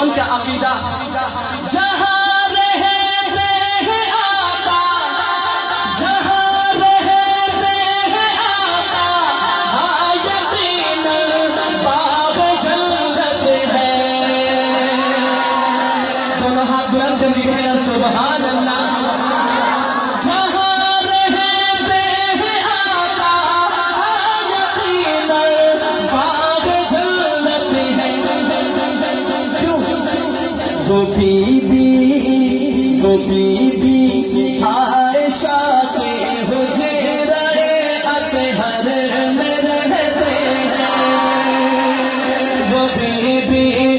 ان کا عقیدہ جہاں رہتے ہیں آقا، جہاں رہتے ہیں آقا، ہاں یقیناً باغ جنت ہے۔ دونوں ہاتھ بلند کر کے کہنا سبحان اللہ۔ وہ بی بی عائشہ کے حجرے اطہر میں رہتے ہیں، وہ بی بی